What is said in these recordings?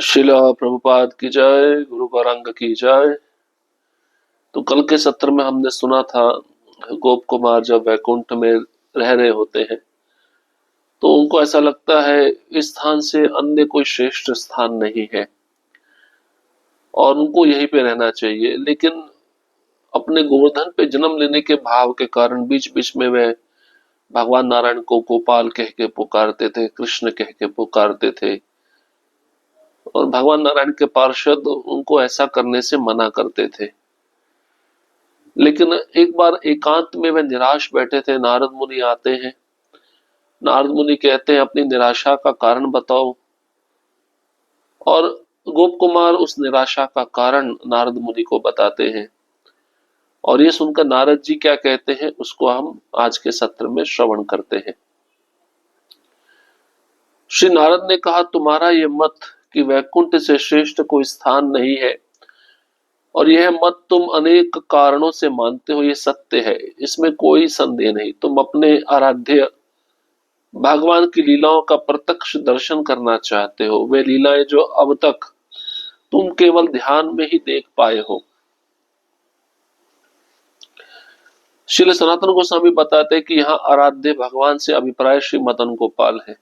शिला प्रभुपाद की जय, गुरु गौरांग की जय। तो कल के सत्र में हमने सुना था गोप कुमार जब वैकुंठ में रह रहे होते हैं तो उनको ऐसा लगता है इस स्थान से अन्य कोई श्रेष्ठ स्थान नहीं है और उनको यहीं पे रहना चाहिए। लेकिन अपने गोवर्धन पे जन्म लेने के भाव के कारण बीच बीच में वे भगवान नारायण को गोपाल कह के पुकारते थे, कृष्ण कह के पुकारते थे और भगवान नारायण के पार्षद उनको ऐसा करने से मना करते थे। लेकिन एक बार एकांत में वे निराश बैठे थे, नारद मुनि आते हैं। नारद मुनि कहते हैं अपनी निराशा का कारण बताओ, और गोप कुमार उस निराशा का कारण नारद मुनि को बताते हैं और ये सुनकर नारद जी क्या कहते हैं उसको हम आज के सत्र में श्रवण करते हैं। श्री नारद ने कहा, तुम्हारा ये मत कि वैकुंठ से श्रेष्ठ कोई स्थान नहीं है और यह मत तुम अनेक कारणों से मानते हो, ये सत्य है, इसमें कोई संदेह नहीं। तुम अपने आराध्य भगवान की लीलाओं का प्रत्यक्ष दर्शन करना चाहते हो, वे लीलाएं जो अब तक तुम केवल ध्यान में ही देख पाए हो। श्रील सनातन गोस्वामी बताते हैं कि यहाँ आराध्य भगवान से अभिप्राय श्री मदन गोपाल है।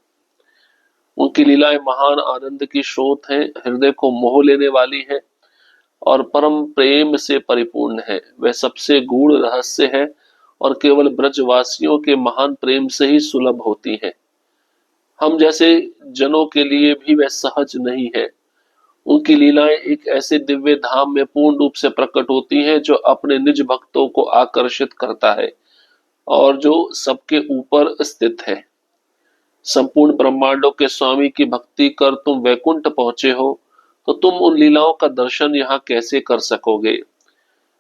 उनकी लीलाएं महान आनंद की स्रोत हैं, हृदय को मोह लेने वाली है और परम प्रेम से परिपूर्ण है। वह सबसे गूढ़ रहस्य है और केवल ब्रजवासियों के महान प्रेम से ही सुलभ होती है। हम जैसे जनों के लिए भी वह सहज नहीं है। उनकी लीलाएं एक ऐसे दिव्य धाम में पूर्ण रूप से प्रकट होती हैं जो अपने निज भक्तों को आकर्षित करता है और जो सबके ऊपर स्थित है। संपूर्ण ब्रह्मांडों के स्वामी की भक्ति कर तुम वैकुंठ पहुंचे हो तो तुम उन लीलाओं का दर्शन यहाँ कैसे कर सकोगे।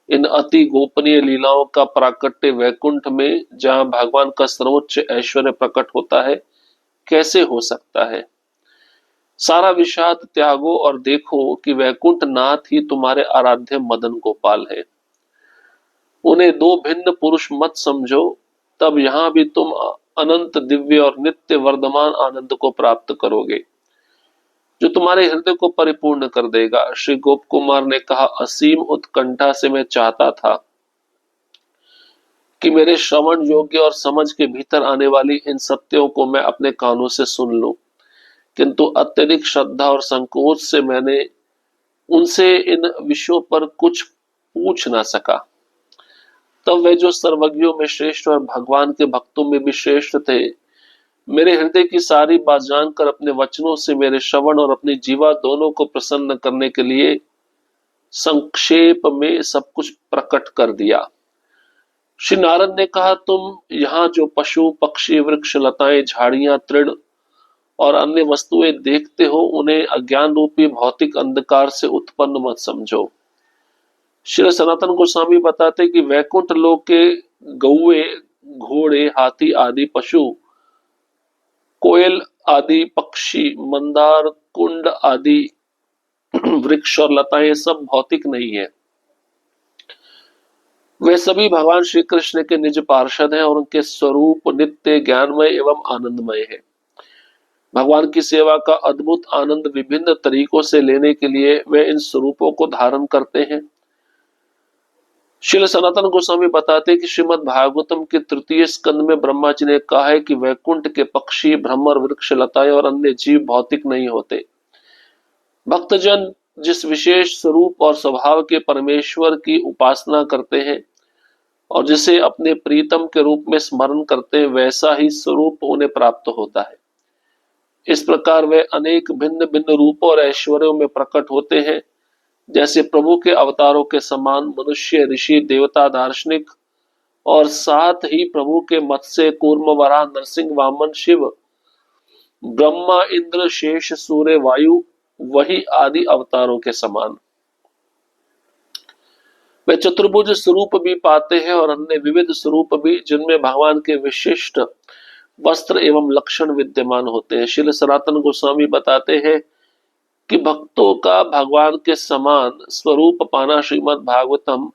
इन अति गोपनीय लीलाओं का प्राकट्य वैकुंठ में जहाँ भगवान का सर्वोच्च ऐश्वर्य प्रकट होता है कैसे हो सकता है। सारा विषाद त्यागो और देखो कि वैकुंठ नाथ ही तुम्हारे आराध्य मदन गोपाल है। उन्हें दो भिन्न पुरुष मत समझो, तब यहाँ भी तुम अनंत दिव्य और नित्य वर्धमान आनंद को प्राप्त करोगे जो तुम्हारे हृदय को परिपूर्ण कर देगा। श्री गोप कुमार ने कहा, असीम उत्कंठा से मैं चाहता था कि मेरे श्रवण योग्य और समझ के भीतर आने वाली इन सत्यों को मैं अपने कानों से सुन लूं, किंतु अत्यधिक श्रद्धा और संकोच से मैंने उनसे इन विषयों पर कुछ पूछ ना सका। तब वे जो सर्वज्ञों में श्रेष्ठ और भगवान के भक्तों में भी श्रेष्ठ थे, मेरे हृदय की सारी बात जानकर अपने वचनों से मेरे श्रवण और अपनी जीवा दोनों को प्रसन्न करने के लिए संक्षेप में सब कुछ प्रकट कर दिया। श्री नारद ने कहा, तुम यहाँ जो पशु पक्षी वृक्ष लताएं झाड़ियां तृण और अन्य वस्तुएं देखते हो उन्हें अज्ञान रूपी भौतिक अंधकार से उत्पन्न मत समझो। श्री सनातन गोस्वामी बताते कि वैकुंठ लोक के गौए घोड़े हाथी आदि पशु, कोयल आदि पक्षी, मंदार कुंड आदि वृक्ष और लताएं सब भौतिक नहीं है। वे सभी भगवान श्री कृष्ण के निज पार्षद हैं और उनके स्वरूप नित्य ज्ञानमय एवं आनंदमय है। भगवान की सेवा का अद्भुत आनंद विभिन्न तरीकों से लेने के लिए वे इन स्वरूपों को धारण करते हैं। श्रील सनातन गोस्वामी बताते कि श्रीमद् भागवतम के तृतीय स्कंद में ब्रह्मा जी ने कहा है कि वैकुंठ के पक्षी भ्रमर वृक्ष लताएं और अन्य जीव भौतिक नहीं होते। भक्तजन जिस विशेष स्वरूप और स्वभाव के परमेश्वर की उपासना करते हैं और जिसे अपने प्रीतम के रूप में स्मरण करते हैं वैसा ही स्वरूप उन्हें प्राप्त होता है। इस प्रकार वे अनेक भिन्न भिन्न रूपों और ऐश्वर्यों में प्रकट होते हैं, जैसे प्रभु के अवतारों के समान मनुष्य, ऋषि, देवता, दार्शनिक और साथ ही प्रभु के मत्स्य, कूर्म, वराह, नरसिंह, वामन, शिव, ब्रह्मा, इंद्र, शेष, सूर्य, वायु, वही आदि अवतारों के समान वे चतुर्भुज स्वरूप भी पाते हैं और अन्य विविध स्वरूप भी जिनमें भगवान के विशिष्ट वस्त्र एवं लक्षण विद्यमान होते हैं। श्रील सनातन गोस्वामी बताते हैं कि भक्तों का भगवान के समान स्वरूप पाना श्रीमद् भागवतम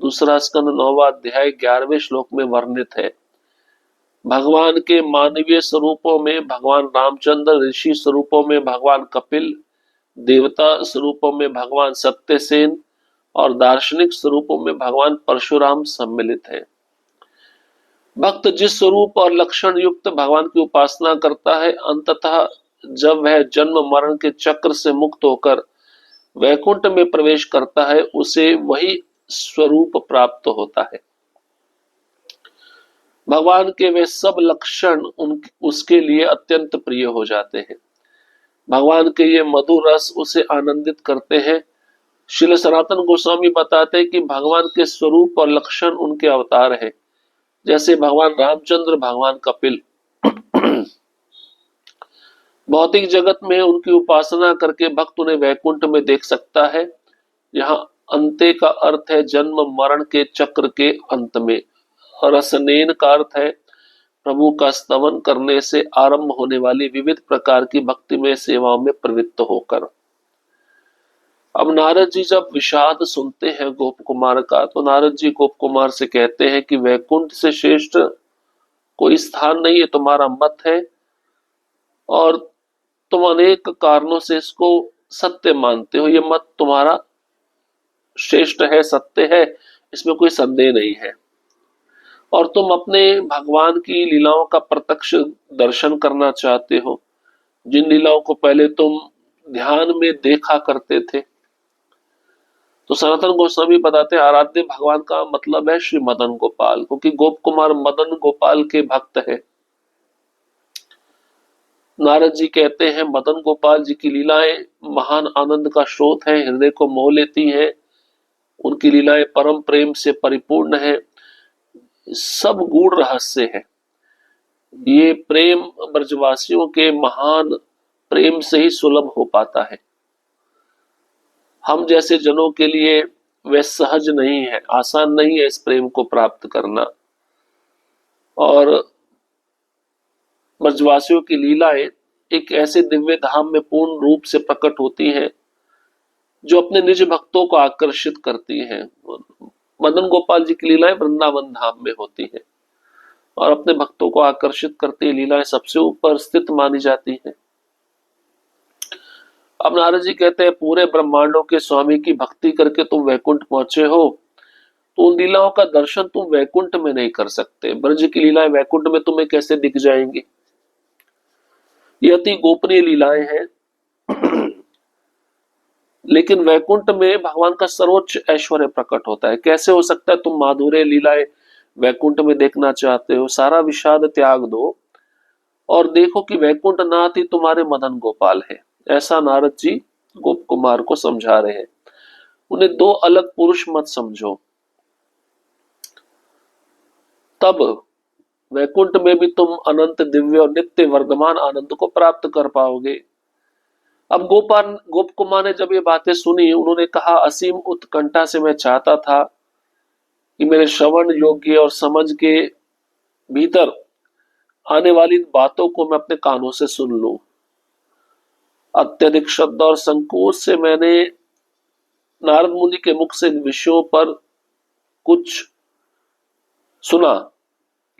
दूसरा स्कंद 9वां अध्याय 11वें श्लोक में वर्णित है। भगवान के मानवीय स्वरूपों में भगवान रामचंद्र, ऋषि स्वरूपों में भगवान कपिल, देवता स्वरूपों में भगवान सत्यसेन और दार्शनिक स्वरूपों में भगवान परशुराम सम्मिलित है। भक्त जिस स्वरूप और लक्षण युक्त भगवान की उपासना करता है, अंततः जब वह जन्म मरण के चक्र से मुक्त होकर वैकुंठ में प्रवेश करता है, उसे वही स्वरूप प्राप्त होता है। भगवान के वे सब लक्षण उसके लिए अत्यंत प्रिय हो जाते हैं। भगवान के ये मधुर रस उसे आनंदित करते हैं। श्रील सनातन गोस्वामी बताते हैं कि भगवान के स्वरूप और लक्षण उनके अवतार हैं, जैसे भगवान रामचंद्र भगवान कपिल। भौतिक जगत में उनकी उपासना करके भक्त उन्हें वैकुंठ में देख सकता है। यहाँ अंत्य का अर्थ है जन्म मरण के चक्र के अंत में। रसनेन का अर्थ है प्रभु का स्तवन करने से आरंभ होने वाली विविध प्रकार की भक्तिमय सेवाओं में प्रवृत्त होकर। अब नारद जी जब विषाद सुनते हैं गोप कुमार का, तो नारद जी गोप कुमार से कहते हैं कि वैकुंठ से श्रेष्ठ कोई स्थान नहीं है, तुम्हारा मत है और तुम अनेक कारणों से इसको सत्य मानते हो। ये मत तुम्हारा श्रेष्ठ है, सत्य है, इसमें कोई संदेह नहीं है। और तुम अपने भगवान की लीलाओं का प्रत्यक्ष दर्शन करना चाहते हो, जिन लीलाओं को पहले तुम ध्यान में देखा करते थे। तो सनातन गोस्वामी बताते हैं आराध्य भगवान का मतलब है श्री मदन गोपाल, क्योंकि गोप कुमार मदन गोपाल के भक्त है। नारद जी कहते हैं मदन गोपाल जी की लीलाएं महान आनंद का स्रोत है, हृदय को मोह लेती हैं। उनकी लीलाएं परम प्रेम से परिपूर्ण है, सब गूढ़ रहस्य है। ये प्रेम ब्रजवासियों के महान प्रेम से ही सुलभ हो पाता है। हम जैसे जनों के लिए वह सहज नहीं है, आसान नहीं है इस प्रेम को प्राप्त करना। और ब्रजवासियों की लीलाएं एक ऐसे दिव्य धाम में पूर्ण रूप से प्रकट होती हैं जो अपने निज भक्तों को आकर्षित करती हैं। मदन गोपाल जी की लीलाएं वृंदावन धाम में होती हैं और अपने भक्तों को आकर्षित करती लीलाएं सबसे ऊपर स्थित मानी जाती हैं। अब नारद जी कहते हैं पूरे ब्रह्मांडों के स्वामी की भक्ति करके तुम वैकुंठ पहुंचे हो, तो उन लीलाओं का दर्शन तुम वैकुंठ में नहीं कर सकते। ब्रज की लीलाएं वैकुंठ में तुम्हें कैसे दिख जाएंगी? ये अति गोपनीय लीलाएं हैं। लेकिन वैकुंठ में भगवान का सर्वोच्च ऐश्वर्य प्रकट होता है। कैसे हो सकता है तुम माधुर्य लीलाएं वैकुंठ में देखना चाहते हो? सारा विषाद त्याग दो और देखो कि वैकुंठ नाथ ही तुम्हारे मदन गोपाल है। ऐसा नारद जी गोप कुमार को समझा रहे हैं। उन्हें दो अलग पुरुष मत समझो, तब वैकुंठ में भी तुम अनंत दिव्य और नित्य वर्धमान आनंद को प्राप्त कर पाओगे। अब गोप कुमार ने जब ये बातें सुनी, उन्होंने कहा असीम उत्कंठा से मैं चाहता था कि मेरे श्रवण योग्य और समझ के भीतर आने वाली बातों को मैं अपने कानों से सुन लूं। अत्यधिक श्रद्धा और संकोच से मैंने नारद मुनि के मुख से इन विषयों पर कुछ सुना,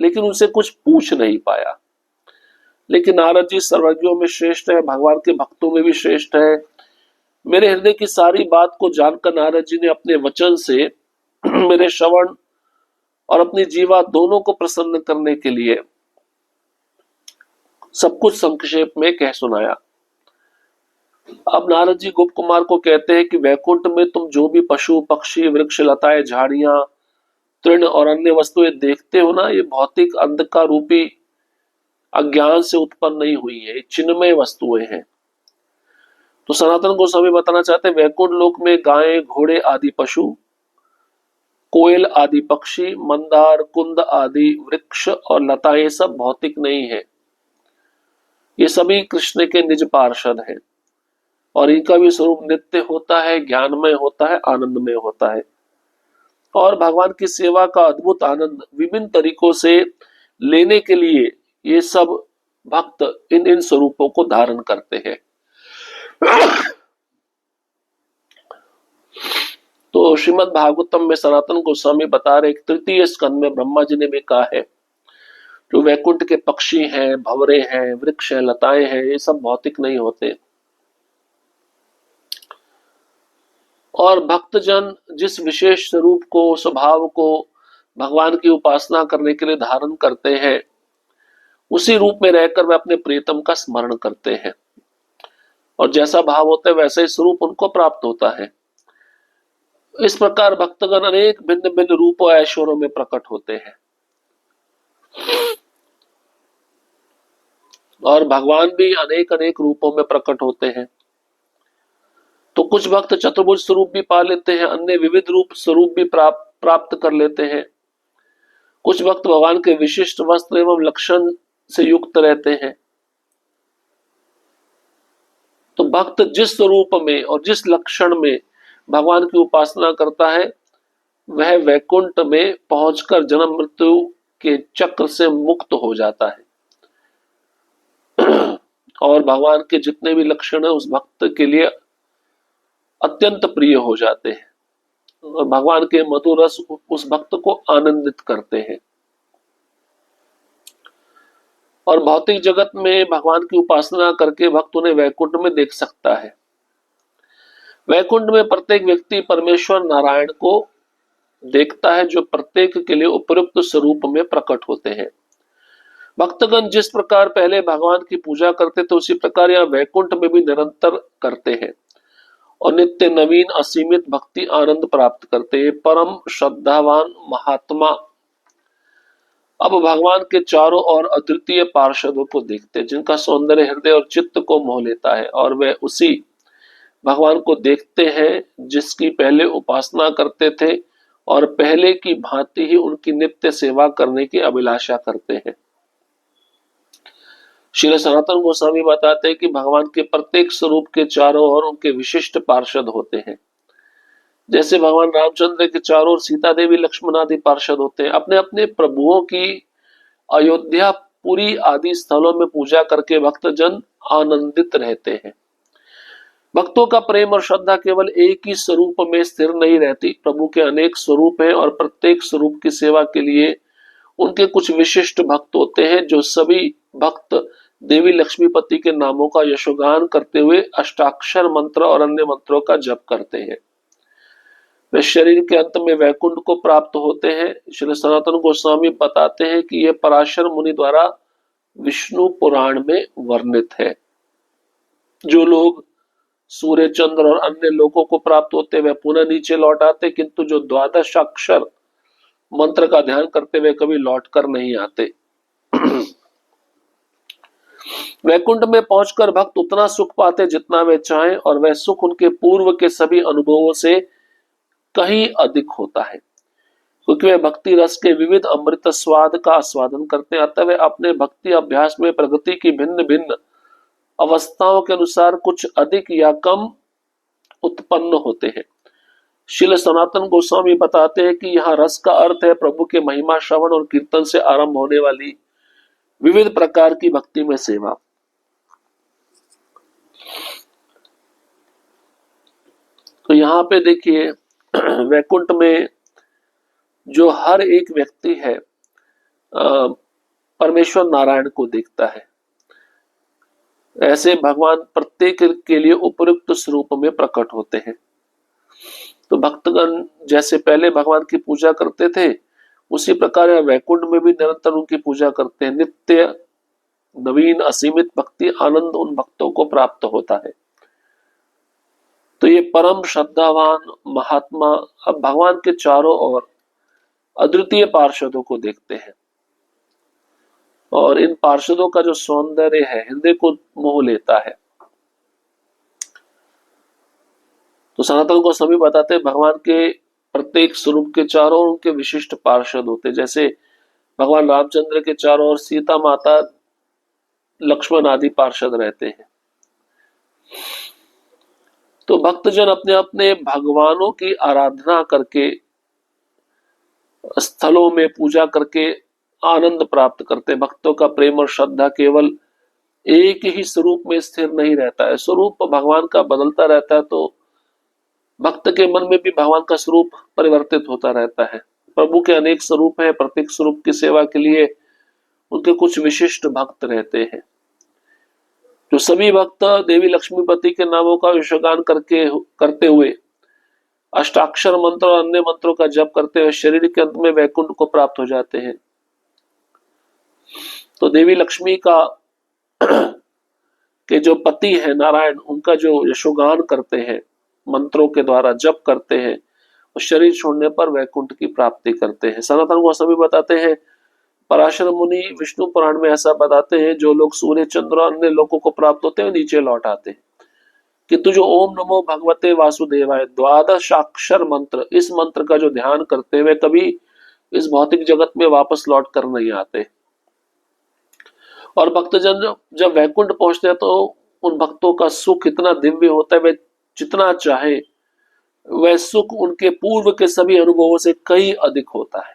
लेकिन उनसे कुछ पूछ नहीं पाया। लेकिन नारद जी सर्वज्ञों में श्रेष्ठ है, भगवान के भक्तों में भी श्रेष्ठ है। मेरे हृदय की सारी बात को जानकर नारद जी ने अपने वचन से मेरे श्रवण और अपनी जीवा दोनों को प्रसन्न करने के लिए सब कुछ संक्षेप में कह सुनाया। अब नारद जी गोप कुमार को कहते हैं कि वैकुंठ में तुम जो भी पशु पक्षी वृक्ष लताएं झाड़ियां तृण और अन्य वस्तुएं देखते हो ना, ये भौतिक अंधकार रूपी अज्ञान से उत्पन्न नहीं हुई है, चिन्मय वस्तुएं हैं। तो सनातन गोस्वामी बताना चाहते हैं वैकुंठ लोक में गायें घोड़े आदि पशु, कोयल आदि पक्षी, मंदार कुंद आदि वृक्ष और लताएं सब भौतिक नहीं है। ये सभी कृष्ण के निज पार्षद हैं और इनका भी स्वरूप नित्य होता है, ज्ञानमय होता है, आनंदमय होता है। और भगवान की सेवा का अद्भुत आनंद विभिन्न तरीकों से लेने के लिए ये सब भक्त इन इन स्वरूपों को धारण करते हैं। तो श्रीमद् भागवतम में सनातन गोस्वामी बता रहे तृतीय स्कंद में ब्रह्मा जी ने भी कहा है जो वैकुंठ के पक्षी हैं, भंवरे हैं, वृक्ष हैं, लताएं हैं, ये सब भौतिक नहीं होते। और भक्तजन जिस विशेष स्वरूप को, स्वभाव को भगवान की उपासना करने के लिए धारण करते हैं, उसी रूप में रहकर वे अपने प्रियतम का स्मरण करते हैं, और जैसा भाव होता है वैसा ही स्वरूप उनको प्राप्त होता है। इस प्रकार भक्तगण अनेक भिन्न भिन्न रूपों ऐश्वर्यों में प्रकट होते हैं, और भगवान भी अनेक अनेक रूपों में प्रकट होते हैं। तो कुछ भक्त चतुर्भुज स्वरूप भी पा लेते हैं, अन्य विविध रूप स्वरूप भी प्राप्त कर लेते हैं। कुछ भक्त भगवान के विशिष्ट वस्त्र एवं लक्षण से युक्त रहते हैं। तो भक्त जिस स्वरूप में और जिस लक्षण में भगवान की उपासना करता है, वह वैकुंठ में पहुंचकर जन्म मृत्यु के चक्र से मुक्त हो जाता है, और भगवान के जितने भी लक्षण है उस भक्त के लिए अत्यंत प्रिय हो जाते हैं, और भगवान के मधुर रस उस भक्त को आनंदित करते हैं। और भौतिक जगत में भगवान की उपासना करके भक्त उन्हें वैकुंठ में देख सकता है। वैकुंठ में प्रत्येक व्यक्ति परमेश्वर नारायण को देखता है, जो प्रत्येक के लिए उपयुक्त स्वरूप में प्रकट होते हैं। भक्तगण जिस प्रकार पहले भगवान की पूजा करते थे, उसी प्रकार यहाँ वैकुंठ में भी निरंतर करते हैं, और नित्य नवीन असीमित भक्ति आनंद प्राप्त करते हैं। परम श्रद्धावान महात्मा अब भगवान के चारों ओर अद्वितीय पार्षदों को देखते हैं, जिनका सौंदर्य हृदय और चित्त को मोह लेता है, और वे उसी भगवान को देखते हैं जिसकी पहले उपासना करते थे, और पहले की भांति ही उनकी नित्य सेवा करने की अभिलाषा करते हैं। श्री सनातन गोस्वामी बताते हैं कि भगवान के प्रत्येक स्वरूप के चारों ओर उनके विशिष्ट पार्षद होते हैं। जैसे भगवान रामचंद्र के चारों ओर सीता देवी लक्ष्मण आदि पार्षद होते हैं। अपने अपने प्रभुओं की अयोध्या पुरी आदि स्थलों में पूजा करके भक्तजन आनंदित रहते हैं। भक्तों का प्रेम और श्रद्धा केवल एक ही स्वरूप में स्थिर नहीं रहती। प्रभु के अनेक स्वरूप हैं, और प्रत्येक स्वरूप की सेवा के लिए उनके कुछ विशिष्ट भक्त होते हैं, जो सभी भक्त देवी लक्ष्मीपति के नामों का यशोगान करते हुए अष्टाक्षर मंत्र और अन्य मंत्रों का जप करते हैं। वे शरीर के अंत में वैकुंठ को प्राप्त होते हैं। श्री सनातन गोस्वामी बताते हैं कि यह पराशर मुनि द्वारा विष्णु पुराण में वर्णित है। जो लोग सूर्य चंद्र और अन्य लोगों को प्राप्त होते वे पुनः नीचे लौट आते, किंतु जो द्वादश अक्षर मंत्र का ध्यान करते हुए कभी लौट कर नहीं आते। वैकुंठ में पहुंचकर भक्त उतना सुख पाते जितना वे चाहें, और वह सुख उनके पूर्व के सभी अनुभवों से कहीं अधिक होता है, क्योंकि वे भक्ति रस के विविध अमृत स्वाद का आस्वादन करते हैं। अतः वे अपने भक्ति अभ्यास में प्रगति की भिन्न भिन्न अवस्थाओं के अनुसार कुछ अधिक या कम उत्पन्न होते हैं। श्रील सनातन गोस्वामी बताते हैं कि यहाँ रस का अर्थ है प्रभु के महिमा श्रवण और कीर्तन से आरंभ होने वाली विविध प्रकार की भक्ति में सेवा। तो यहाँ पे देखिए वैकुंठ में जो हर एक व्यक्ति है परमेश्वर नारायण को देखता है। ऐसे भगवान प्रत्येक के लिए उपयुक्त स्वरूप में प्रकट होते हैं। तो भक्तगण जैसे पहले भगवान की पूजा करते थे, उसी प्रकार वैकुंठ में भी निरंतर उनकी पूजा करते हैं। नित्य नवीन असीमित भक्ति आनंद उन भक्तों को प्राप्त होता है। तो ये परम श्रद्धावान महात्मा अब भगवान के चारों ओर अद्वितीय पार्षदों को देखते हैं, और इन पार्षदों का जो सौंदर्य है हृदय को मोह लेता है। तो सनातन को सभी बताते हैं भगवान के प्रत्येक स्वरूप के चारों ओर उनके विशिष्ट पार्षद होते, जैसे भगवान रामचंद्र के चारों ओर सीता माता लक्ष्मण आदि पार्षद रहते हैं। तो भक्तजन अपने अपने भगवानों की आराधना करके स्थलों में पूजा करके आनंद प्राप्त करते। भक्तों का प्रेम और श्रद्धा केवल एक ही स्वरूप में स्थिर नहीं रहता है, स्वरूप भगवान का बदलता रहता है। तो भक्त के मन में भी भगवान का स्वरूप परिवर्तित होता रहता है। प्रभु के अनेक स्वरूप हैं, प्रत्येक स्वरूप की सेवा के लिए उनके कुछ विशिष्ट भक्त रहते हैं। जो सभी भक्त देवी लक्ष्मीपति के नामों का यशोगान करते हुए अष्टाक्षर मंत्र और अन्य मंत्रों का जप करते हुए शरीर के अंत में वैकुंठ को प्राप्त हो जाते हैं। तो देवी लक्ष्मी का के जो पति है नारायण, उनका जो यशोगान करते हैं, मंत्रों के द्वारा जप करते हैं, और शरीर छोड़ने पर वैकुंठ की प्राप्ति करते हैं। सनातन गोस्वामी बताते हैं, पराशर मुनि विष्णु पुराण में ऐसा बताते हैं, जो लोग सूर्य चंद्र और अन्य लोगों को प्राप्त होते हैं नीचे लौट आते हैं। किंतु जो ओम नमो भगवते वासुदेवाय द्वादशाक्षर मंत्र, इस मंत्र का जो ध्यान करते हुए कभी इस भौतिक जगत में वापस लौट कर नहीं आते। और भक्तजन जब वैकुंठ पहुंचते हैं तो उन भक्तों का सुख इतना दिव्य होता है, वे जितना चाहे वह सुख उनके पूर्व के सभी अनुभवों से कई अधिक होता है।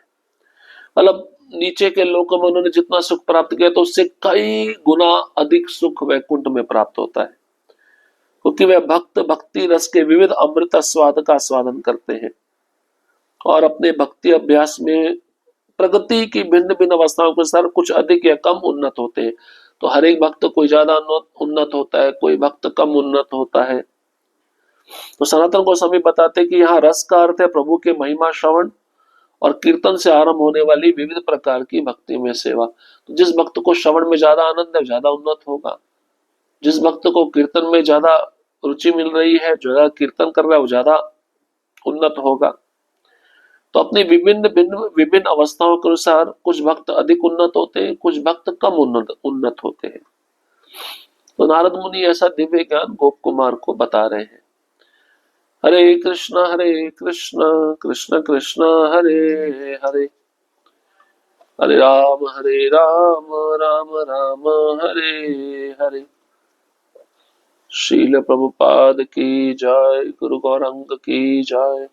मतलब नीचे के लोकों में उन्होंने जितना सुख प्राप्त किया तो उससे कई गुना अधिक सुख वैकुंठ में प्राप्त होता है, क्योंकि वह भक्त भक्ति रस के विविध अमृत स्वाद का स्वादन करते हैं और अपने भक्ति अभ्यास में प्रगति की भिन्न भिन्न अवस्थाओं के अनुसार कुछ अधिक या कम उन्नत होते हैं। तो हर एक भक्त कोई ज्यादा उन्नत होता है, कोई भक्त कम उन्नत होता है। तो सनातन गोस्वामी बताते हैं कि यहाँ रस का अर्थ है प्रभु के महिमा श्रवण और कीर्तन से आरंभ होने वाली विविध प्रकार की भक्ति में सेवा। तो जिस भक्त को श्रवण में ज्यादा आनंद है ज्यादा उन्नत होगा, जिस भक्त को कीर्तन में ज्यादा रुचि मिल रही है, जो ज्यादा कीर्तन कर रहा है वो ज्यादा उन्नत होगा। तो अपनी विभिन्न अवस्थाओं के अनुसार कुछ भक्त अधिक उन्नत होते हैं, कुछ भक्त कम उन्नत होते हैं। तो नारद मुनि ऐसा दिव्य ज्ञान गोप कुमार को बता रहे हैं। हरे कृष्ण कृष्ण कृष्ण हरे हरे, हरे राम राम राम हरे हरे। श्रील प्रभुपाद की जय, गुरु गौरंग की जय।